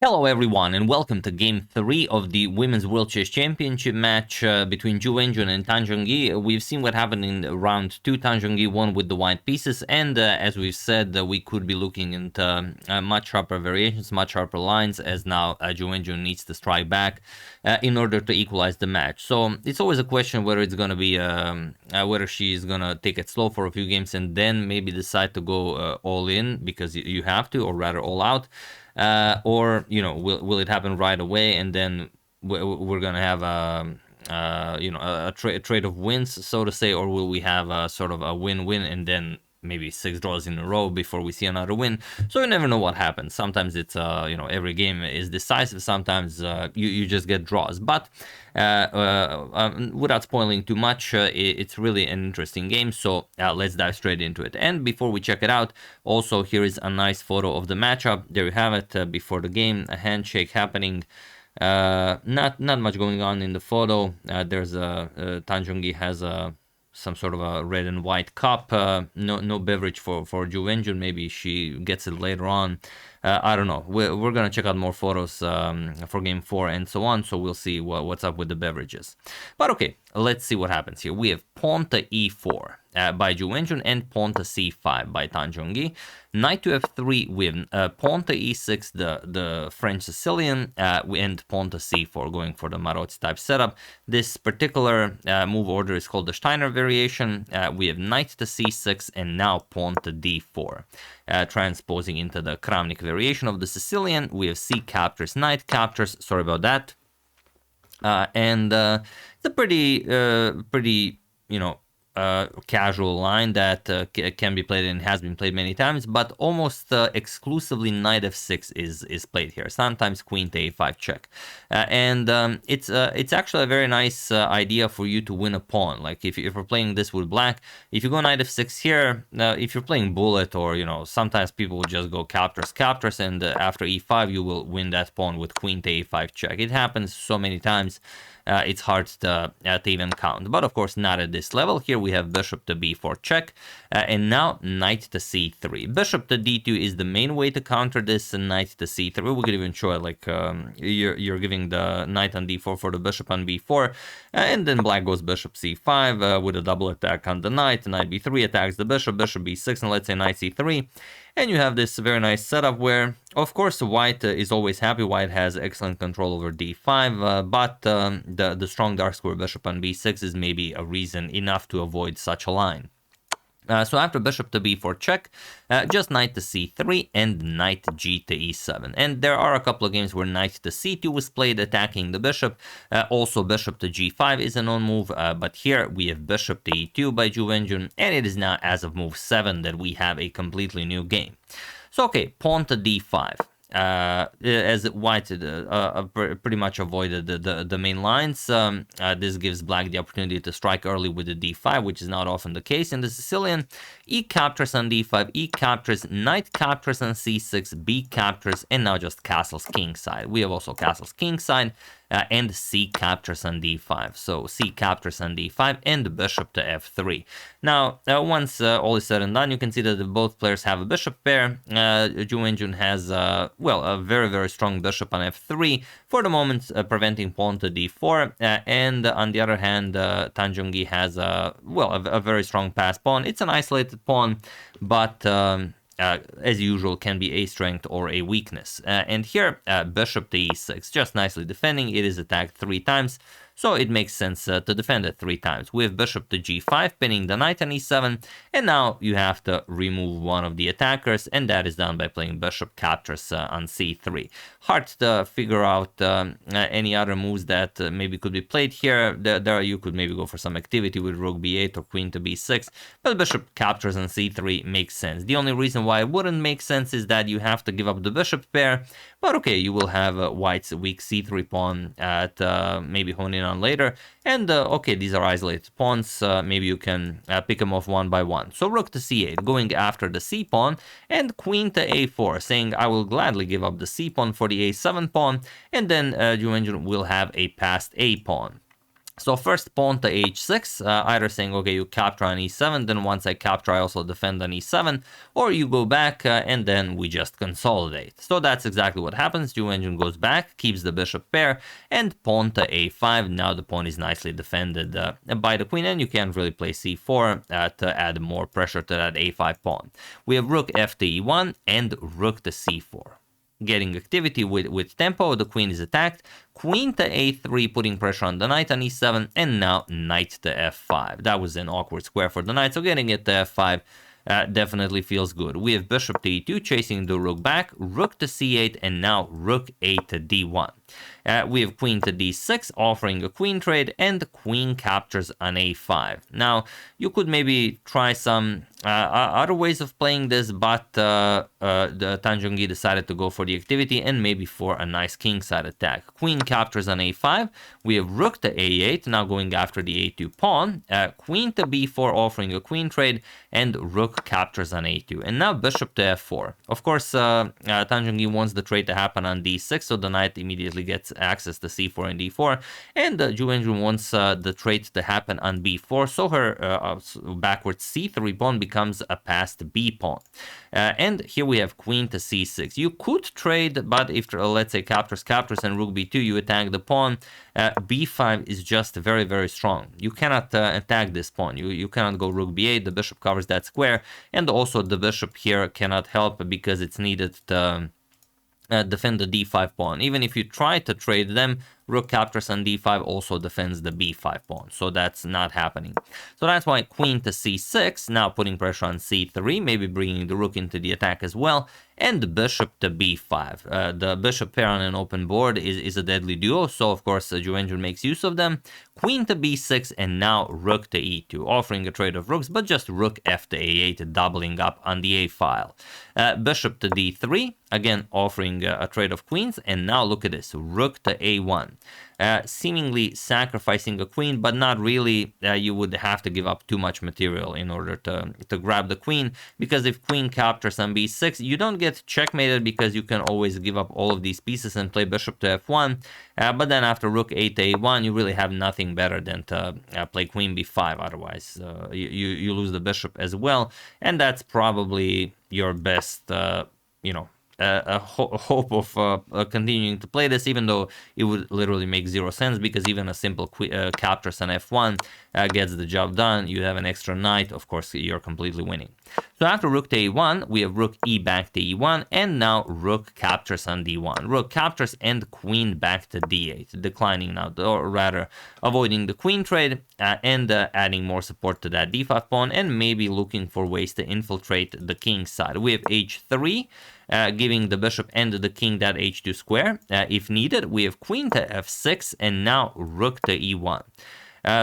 Hello everyone and welcome to Game 3 of the Women's World Chess Championship match between Wenjun and Zhongyi. We've seen what happened in round 2. Zhongyi won with the white pieces, and as we've said, we could be looking into much sharper variations, much sharper lines, as now Wenjun needs to strike back in order to equalize the match. So it's always a question whether it's going to be, whether she's going to take it slow for a few games and then maybe decide to go all in because you have to, or rather all out. Or will it happen right away and then we're gonna have a trade of wins, so to say, or will we have a sort of a win-win and then maybe 6 draws in a row before we see another win? So you never know what happens. Sometimes it's every game is decisive, sometimes you just get draws. But without spoiling too much, it's really an interesting game, so let's dive straight into it. And before we check it out, also here is a nice photo of the matchup. There you have it, before the game, a handshake happening. Not much going on in the photo. There's Zhongyi has some sort of a red and white cup. No beverage for Wenjun. Maybe she gets it later on. I don't know. We're gonna check out more photos for game 4 and so on. So we'll see what's up with the beverages. But okay, let's see what happens here. We have pawn to e4 by Wenjun and pawn to c5 by Zhongyi. Knight to f3 with pawn to e6, the French Sicilian, and pawn to c4, going for the Maroc type setup. This particular move order is called the Steiner variation. We have knight to c6 and now pawn to d4, transposing into the Kramnik variation of the Sicilian. We have c captures, knight captures. Sorry about that. And it's a pretty casual line that can be played and has been played many times, but almost exclusively knight f6 is played here. Sometimes queen to a5 check, and it's actually a very nice idea for you to win a pawn. Like if you're playing this with black, if you go knight f6 here, if you're playing bullet, or sometimes people will just go captures, and after e5 you will win that pawn with queen to a5 check. It happens so many times. It's hard to even count, but of course not at this level. Here we have bishop to b4 check, and now knight to c3. Bishop to d2 is the main way to counter this, and knight to c3. We could even show it like you're giving the knight on d4 for the bishop on b4, and then black goes bishop c5 with a double attack on the knight. Knight b3 attacks the bishop b6, and let's say knight c3. And you have this very nice setup where, of course, white is always happy. White has excellent control over d5, but the strong dark square bishop on b6 is maybe a reason enough to avoid such a line. So after bishop to b4 check, just knight to c3 and knight g to e7. And there are a couple of games where knight to c2 was played, attacking the bishop. Also bishop to g5 is a known move, but here we have bishop to e2 by Wenjun, and it is now as of move 7 that we have a completely new game. So okay, pawn to d5. As white pretty much avoided the main lines, this gives black the opportunity to strike early with the d5, which is not often the case in the Sicilian. E captures on d5, e captures, knight captures on c6, b captures, and now just castles kingside. We have also castles kingside, and c captures on d5. So c captures on d5 and bishop to f3. Now, once all is said and done, you can see that both players have a bishop pair. Wenjun has, a very, very strong bishop on f3, for the moment preventing pawn to d4. And on the other hand, Zhongyi has, a very strong pass pawn. It's an isolated pawn, but as usual, can be a strength or a weakness. And here, bishop to e6, just nicely defending. It is attacked 3 times, so it makes sense to defend it 3 times. We have bishop to g5, pinning the knight on e7, and now you have to remove one of the attackers, and that is done by playing bishop captures on c3. Hard to figure out any other moves that maybe could be played here. You could maybe go for some activity with rook b8 or queen to b6, but bishop captures on c3 makes sense. The only reason why it wouldn't make sense is that you have to give up the bishop pair, but okay, you will have white's weak c3 pawn at maybe hone in on later, and okay, these are isolated pawns. Maybe you can pick them off one by one. So rook to c8, going after the c pawn, and queen to a4, saying I will gladly give up the c pawn for the a7 pawn, and then Wenjun will have a passed a pawn. So first pawn to h6, either saying, okay, you capture on e7, then once I capture, I also defend on e7, or you go back and then we just consolidate. So that's exactly what happens. Wenjun goes back, keeps the bishop pair, and pawn to a5. Now the pawn is nicely defended by the queen, and you can't really play c4 to add more pressure to that a5 pawn. We have rook f to e1 and rook to c4. Getting activity with tempo, the queen is attacked, queen to a3, putting pressure on the knight on e7, and now knight to f5. That was an awkward square for the knight, so getting it to f5 definitely feels good. We have bishop to e2, chasing the rook back, rook to c8, and now rook a to d1. We have queen to d6, offering a queen trade, and queen captures on a5. Now, you could maybe try some other ways of playing this, but the Zhongyi decided to go for the activity and maybe for a nice kingside attack. Queen captures on a5. We have rook to a8, now going after the a2 pawn. Queen to b4, offering a queen trade, and rook captures on a2. And now bishop to f4. Of course, Zhongyi wants the trade to happen on d6, so the knight immediately gets access to c4 and d4, and Wenjun wants the trade to happen on b4, so her backwards c3 pawn becomes a passed b pawn. And here we have queen to c6. You could trade, but if let's say captures and rook b2, you attack the pawn. b5 is just very, very strong. You cannot attack this pawn. You cannot go rook b8. The bishop covers that square, and also the bishop here cannot help because it's needed to defend the d5 pawn. Even if you try to trade them, rook captures on d5 also defends the b5 pawn, so that's not happening. So that's why queen to c6, now putting pressure on c3, maybe bringing the rook into the attack as well, and bishop to b5. The bishop pair on an open board is a deadly duo, so of course Wenjun makes use of them. Queen to b6, and now rook to e2, offering a trade of rooks, but just rook f to a8, doubling up on the a file. Bishop to d3, again offering a trade of queens, and now look at this, rook to a1. Seemingly sacrificing a queen, but not really. You would have to give up too much material in order to grab the queen, because if queen captures on b6, you don't get checkmated because you can always give up all of these pieces and play bishop to f1, but then after rook a to a1, you really have nothing better than to play queen b5, otherwise you lose the bishop as well, and that's probably your best, hope of continuing to play this, even though it would literally make zero sense, because even a simple captures on f1 gets the job done. You have an extra knight, of course you're completely winning. So after rook to a1, we have rook e back to e1, and now rook captures on d1. Rook captures and queen back to d8, declining now, or rather avoiding the queen trade, and adding more support to that d5 pawn, and maybe looking for ways to infiltrate the king side. We have h3, giving the bishop and the king that h2 square. If needed, we have queen to f6, and now rook to e1.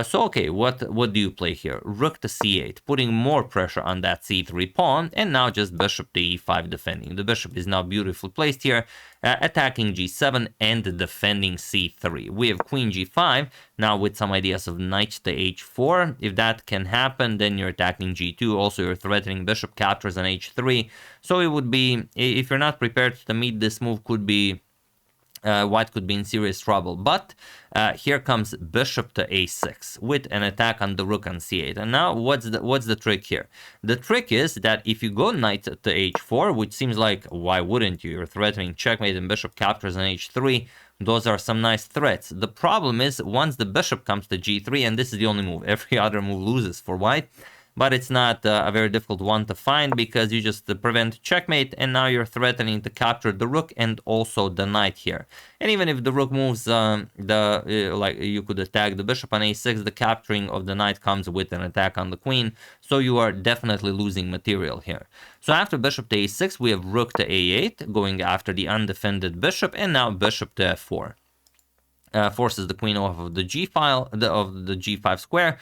So okay, what do you play here? Rook to c8, putting more pressure on that c3 pawn, and now just bishop to e5 defending. The bishop is now beautifully placed here, attacking g7 and defending c3. We have queen g5, now with some ideas of knight to h4. If that can happen, then you're attacking g2. Also, you're threatening bishop captures on h3. So it would be, if you're not prepared to meet this move, could be white could be in serious trouble. But here comes bishop to a6 with an attack on the rook on c8. And now what's the trick here? The trick is that if you go knight to h4, which seems like, why wouldn't you? You're threatening checkmate and bishop captures on h3. Those are some nice threats. The problem is once the bishop comes to g3, and this is the only move, every other move loses for white. But it's not a very difficult one to find, because you just prevent checkmate, and now you're threatening to capture the rook and also the knight here. And even if the rook moves, like you could attack the bishop on a6, the capturing of the knight comes with an attack on the queen, so you are definitely losing material here. So after bishop to a6, we have rook to a8, going after the undefended bishop, and now bishop to f4. Forces the queen off of the g file of the g5 square,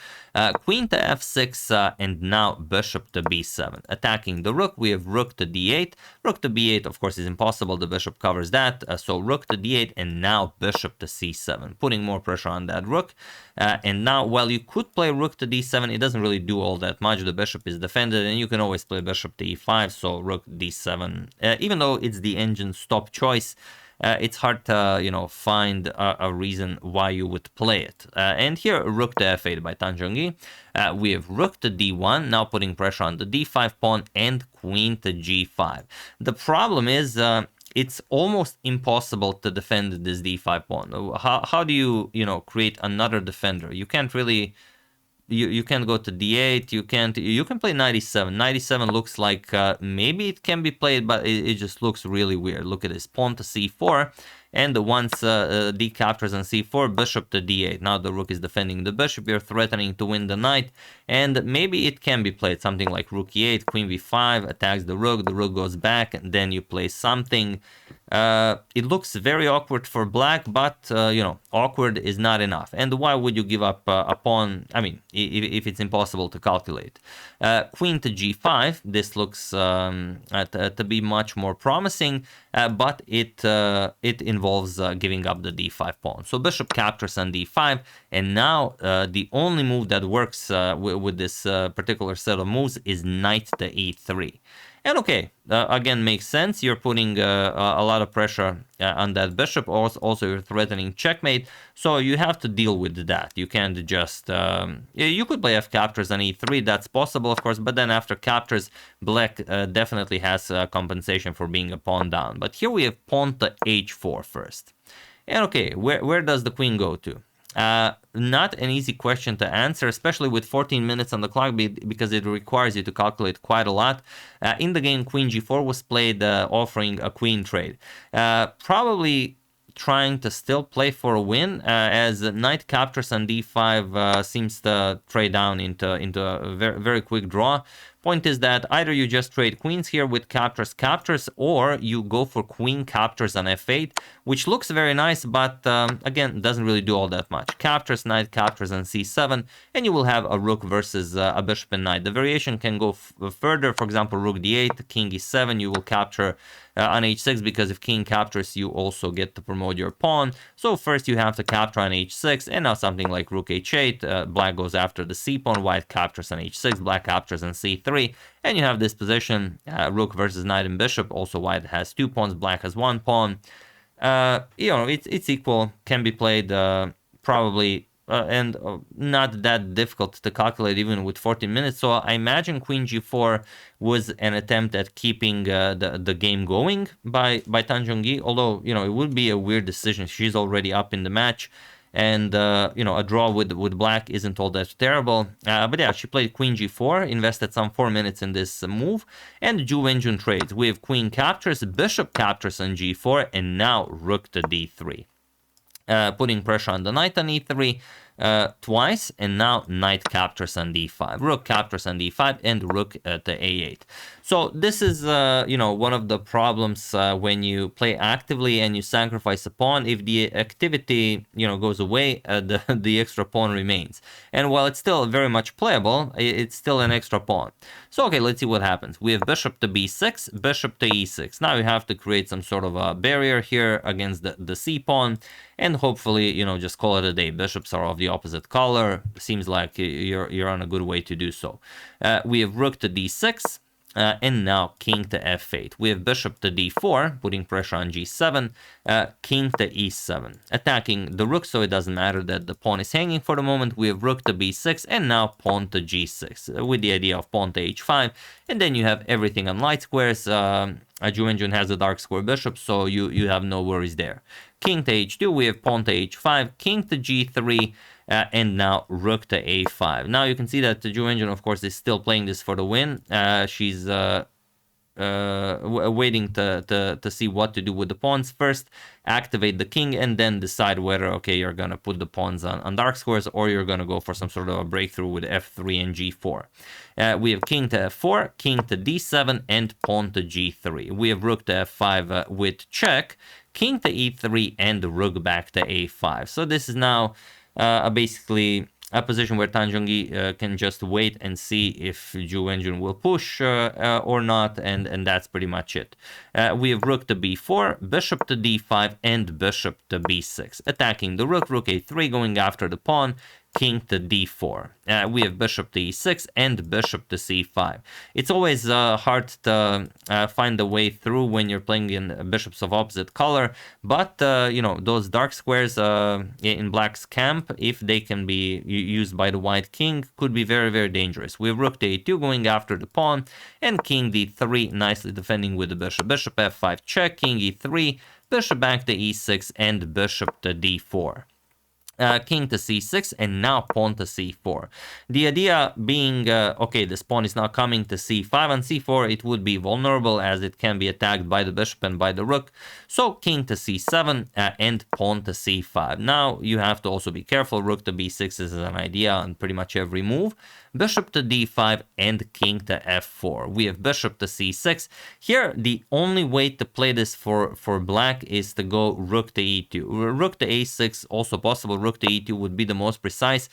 queen to f6, and now bishop to b7, attacking the rook. We have rook to d8. Rook to b8, of course, is impossible. The bishop covers that, so rook to d8, and now bishop to c7, putting more pressure on that rook. And now, while you could play rook to d7, it doesn't really do all that much. The bishop is defended, and you can always play bishop to e5, so rook d7. Even though it's the engine's top choice, it's hard to, you know, find a reason why you would play it. And here, rook to f8 by Tan Zhongyi. We have rook to d1, now putting pressure on the d5 pawn, and queen to g5. The problem is it's almost impossible to defend this d5 pawn. How do you, you know, create another defender? You can't really... You can't go to d8, you can play 97. 97 looks like maybe it can be played, but it just looks really weird. Look at this, pawn to c4, and once d captures on c4, bishop to d8. Now the rook is defending the bishop, you're threatening to win the knight, and maybe it can be played something like rook e8, queen b5, attacks the rook goes back, and then you play something. It looks very awkward for black, but you know, awkward is not enough. And why would you give up a pawn? I mean, if it's impossible to calculate. Queen to g5, this looks to be much more promising, but it involves giving up the d5 pawn. So bishop captures on d5, and now the only move that works with this particular set of moves is knight to e3. And okay, again, makes sense. You're putting a lot of pressure on that bishop. Also, you're threatening checkmate. So you have to deal with that. You can't just... you could play f captures on e3. That's possible, of course. But then after captures, black definitely has compensation for being a pawn down. But here we have pawn to h4 first. And okay, where does the queen go to? Not an easy question to answer, especially with 14 minutes on the clock, because it requires you to calculate quite a lot. In the game, queen g4 was played, offering a queen trade. Probably trying to still play for a win, as knight captures on d5 seems to trade down into a very, very quick draw. Point is that either you just trade queens here with captures, or you go for queen captures on f8, which looks very nice, but again, doesn't really do all that much. Captures, knight captures on c7, and you will have a rook versus a bishop and knight. The variation can go further. For example, rook d8, king e7, you will capture on h6, because if king captures, you also get to promote your pawn. So first you have to capture on h6, and now something like rook h8, black goes after the c pawn, white captures on h6, black captures on c3, and you have this position, rook versus knight and bishop. Also, white has 2 pawns, black has 1 pawn. You know, it's equal, can be played probably, and not that difficult to calculate even with 14 minutes. So I imagine queen g4 was an attempt at keeping the game going by Tan Zhongyi, although, you know, it would be a weird decision. She's already up in the match, and you know, a draw with black isn't all that terrible. But yeah, she played queen g4, invested some 4 minutes in this move, and Wenjun trades. We have queen captures, bishop captures on g4, and now rook to d3. Putting pressure on the knight on e3 twice, and now knight captures on d5, rook captures on d5, and rook to a8. So this is, you know, one of the problems when you play actively and you sacrifice a pawn. If the activity, you know, goes away, the extra pawn remains. And while it's still very much playable, it's still an extra pawn. So okay, let's see what happens. We have bishop to b6, bishop to e6. Now you have to create some sort of a barrier here against the c pawn, and hopefully, you know, just call it a day. Bishops are of the opposite color. Seems like you're on a good way to do so. We have rook to d6. And now king to f8. We have bishop to d4, putting pressure on g7, king to e7, attacking the rook, so it doesn't matter that the pawn is hanging for the moment. We have rook to b6, and now pawn to g6, with the idea of pawn to h5, and then you have everything on light squares. Wenjun has a dark square bishop, so you have no worries there. King to h2, we have pawn to h5, king to g3, and now rook to a5. Now you can see that Wenjun, of course, is still playing this for the win. She's waiting to see what to do with the pawns. First, activate the king, and then decide whether, okay, you're going to put the pawns on dark squares, or you're going to go for some sort of a breakthrough with f3 and g4. We have king to f4, king to d7, and pawn to g3. We have rook to f5 with check, king to e3, and rook back to a5. So this is now basically a position where Tan Zhongyi can just wait and see if Wenjun will push or not, and that's pretty much it. We have rook to b4, bishop to d5, and bishop to b6. Attacking the rook, rook a3, going after the pawn, king to d4. We have bishop to e6 and bishop to c5. It's always hard to find a way through when you're playing in bishops of opposite color, but you know, those dark squares in black's camp, if they can be used by the white king, could be very, very dangerous. We have rook to a2 going after the pawn, and king d3 nicely defending with the bishop. Bishop f5 check, king e3, bishop back to e6, and bishop to d4. King to c6, and now pawn to c4. The idea being, okay, this pawn is now coming to c5, and c4 it would be vulnerable as it can be attacked by the bishop and by the rook. So king to c7 and pawn to c5. Now you have to also be careful. Rook to b6 is an idea on pretty much every move. Bishop to d5 and king to f4. We have bishop to c6. Here, the only way to play this for black is to go rook to e2. Rook to a6, also possible. Rook to e2 would be the most precise.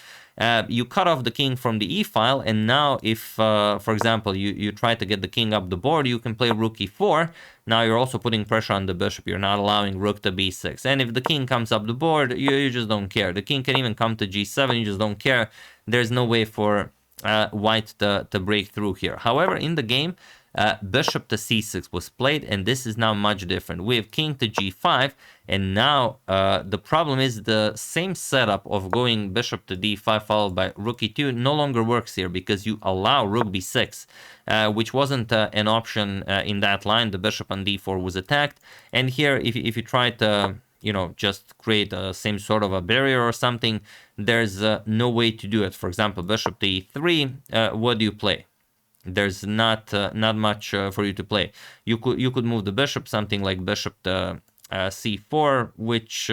You cut off the king from the e file, and now if, for example, you try to get the king up the board, you can play rook e4. Now you're also putting pressure on the bishop. You're not allowing rook to b6. And if the king comes up the board, you just don't care. The king can even come to g7. You just don't care. There's no way for white to break through here. However, in the game, bishop to c6 was played, and this is now much different. We have king to g5, and now the problem is the same setup of going bishop to d5 followed by rook e2 no longer works here, because you allow rook b6, which wasn't an option in that line. The bishop on d4 was attacked, and here if you try to, you know, just create a same sort of a barrier or something, there's no way to do it. For example, bishop to e3, what do you play? There's not much for you to play. You could move the bishop, something like bishop to c4, which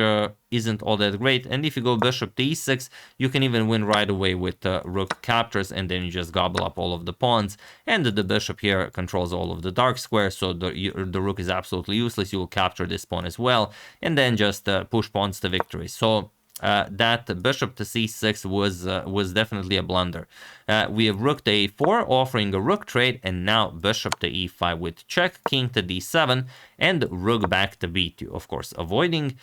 isn't all that great. And if you go bishop to e6, you can even win right away with rook captures, and then you just gobble up all of the pawns. And the bishop here controls all of the dark squares, so the rook is absolutely useless. You will capture this pawn as well, and then just push pawns to victory. So that bishop to c6 was definitely a blunder. We have rook to a4 offering a rook trade, and now bishop to e5 with check, king to d7, and rook back to b2, of course avoiding.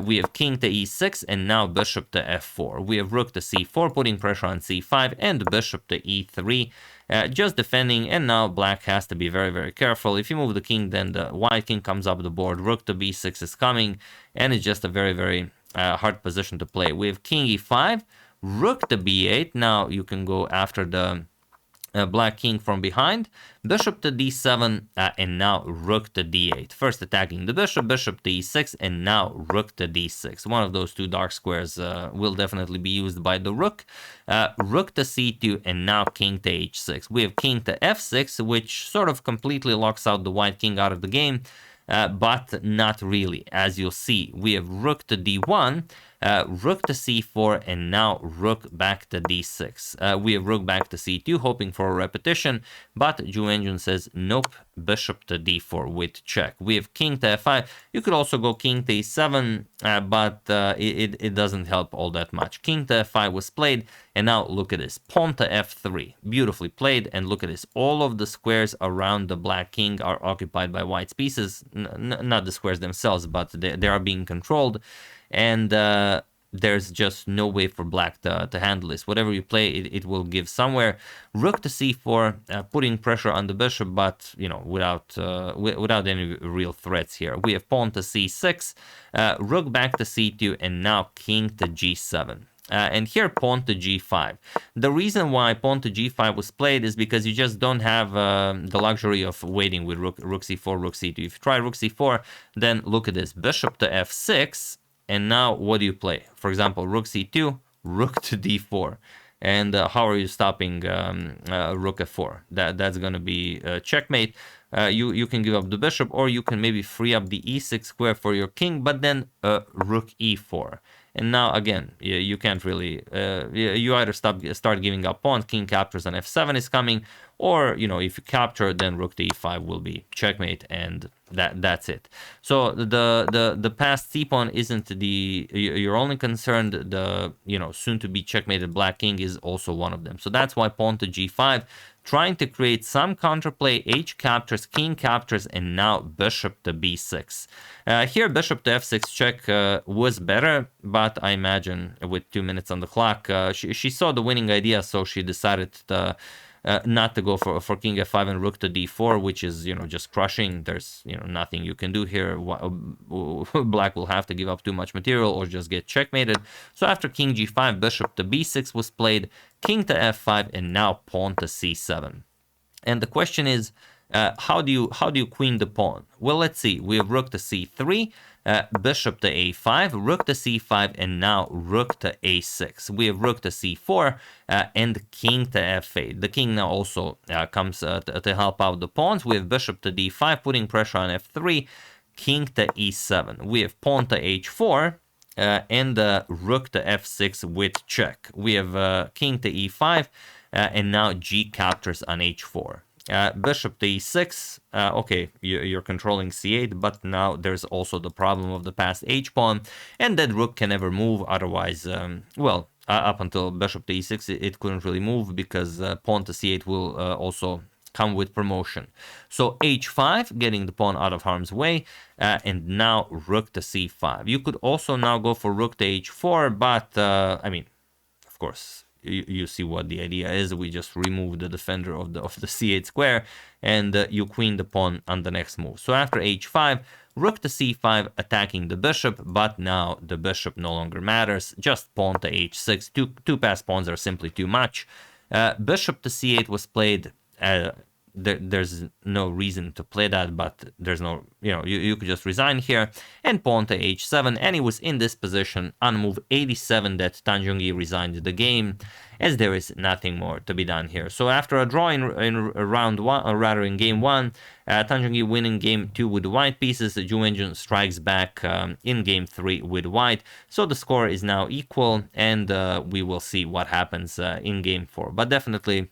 We have king to e6, and now bishop to f4. We have rook to c4 putting pressure on c5, and bishop to e3 just defending. And now black has to be very, very careful. If you move the king, then the white king comes up the board. Rook to b6 is coming, and it's just a very, very hard position to play. We have king e5, rook to b8. Now you can go after the black king from behind, bishop to d7, and now rook to d8. First attacking the bishop, bishop to e6, and now rook to d6. One of those two dark squares will definitely be used by the rook. Rook to c2, and now king to h6. We have king to f6, which sort of completely locks out the white king out of the game. But not really. As you'll see, we have rook to d1, rook to c4, and now rook back to d6. We have rook back to c2, hoping for a repetition, but Wenjun says nope, bishop to d4 with check. We have king to f5. You could also go king to e7, but it doesn't help all that much. King to f5 was played, and now look at this. Pawn to f3, beautifully played, and look at this. All of the squares around the black king are occupied by white's pieces. Not the squares themselves, but they are being controlled, and there's just no way for black to handle this. Whatever you play, it will give somewhere. Rook to c4, putting pressure on the bishop, but you know, without any real threats here. We have pawn to c6, rook back to c2, and now king to g7. And here pawn to g5. The reason why pawn to g5 was played is because you just don't have the luxury of waiting with rook c4, rook c2. If you try rook c4, then look at this. Bishop to f6, and now what do you play? For example, rook c2, rook to d4. And how are you stopping rook f4? That's going to be checkmate. You can give up the bishop, or you can maybe free up the e6 square for your king, but then rook e4. And now again, you can't really, you either start giving up pawns, king captures, and f7 is coming, or, you know, if you capture, then rook to e5 will be checkmate, and that's it. So the passed c-pawn isn't you're only concerned. The, you know, soon to be checkmated black king is also one of them. So that's why pawn to g5, trying to create some counterplay. H captures, king captures, and now bishop to b6. Here bishop to f6 check was better, but I imagine with 2 minutes on the clock, she saw the winning idea, so she decided to not to go for king f5 and rook to d4, which is, you know, just crushing. There's, you know, nothing you can do here. Black will have to give up too much material or just get checkmated. So after king g5, bishop to b6 was played, king to f5, and now pawn to c7. And the question is, how do you queen the pawn? Well, let's see. We have rook to c3, bishop to a5, rook to c5, and now rook to a6. We have rook to c4 and king to f8. The king now also comes to help out the pawns. We have bishop to d5, putting pressure on f3, king to e7. We have pawn to h4. And rook to f6 with check. We have king to e5, and now g captures on h4. Bishop to e6, okay, you're controlling c8, but now there's also the problem of the passed h-pawn, and that rook can never move. Otherwise, well, up until bishop to e6, it couldn't really move, because pawn to c8 will also come with promotion. So h5, getting the pawn out of harm's way, and now rook to c5. You could also now go for rook to h4, but, I mean, of course, you see what the idea is. We just remove the defender of the c8 square, and you queen the pawn on the next move. So after h5, rook to c5, attacking the bishop, but now the bishop no longer matters. Just pawn to h6. Two passed pawns are simply too much. Bishop to c8 was played. There's no reason to play that, but there's no, you know, you could just resign here, and pawn to h7, and it was in this position on move 87 that Tan Zhongyi resigned the game, as there is nothing more to be done here. So after a draw in round one, or rather in game one, Tan Zhongyi winning game 2 with white pieces, Wenjun strikes back in game 3 with white. So the score is now equal, and we will see what happens in game 4. But definitely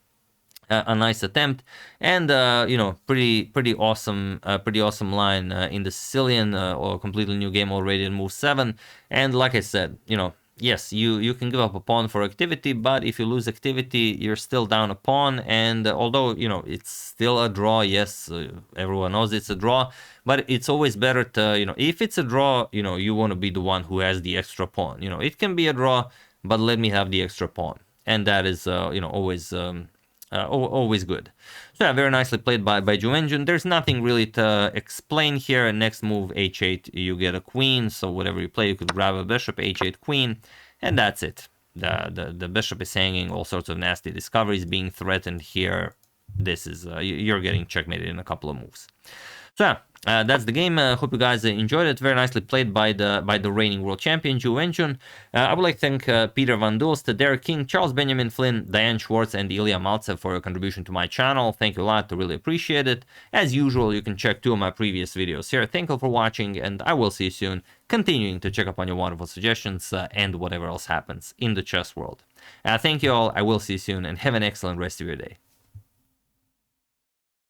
a nice attempt, and you know, pretty awesome line in the Sicilian, or completely new game already in move 7. And like I said, you know, yes, you can give up a pawn for activity, but if you lose activity, you're still down a pawn. And although, you know, it's still a draw, yes, everyone knows it's a draw, but it's always better to, you know, if it's a draw, you know, you want to be the one who has the extra pawn. You know, it can be a draw, but let me have the extra pawn, and that is you know, always good. So yeah, very nicely played by Wenjun. There's nothing really to explain here. Next move, h8, you get a queen. So whatever you play, you could grab a bishop, h8 queen, and that's it. The bishop is hanging, all sorts of nasty discoveries being threatened here. This is you're getting checkmated in a couple of moves. So yeah, that's the game. Hope you guys enjoyed it. Very nicely played by the reigning world champion, Wenjun. I would like to thank Peter Van Dulst, Derek King, Charles Benjamin Flynn, Diane Schwartz, and Ilya Maltsev for your contribution to my channel. Thank you a lot. I really appreciate it. As usual, you can check 2 of my previous videos here. Thank you for watching, and I will see you soon, continuing to check up on your wonderful suggestions and whatever else happens in the chess world. Thank you all. I will see you soon, and have an excellent rest of your day.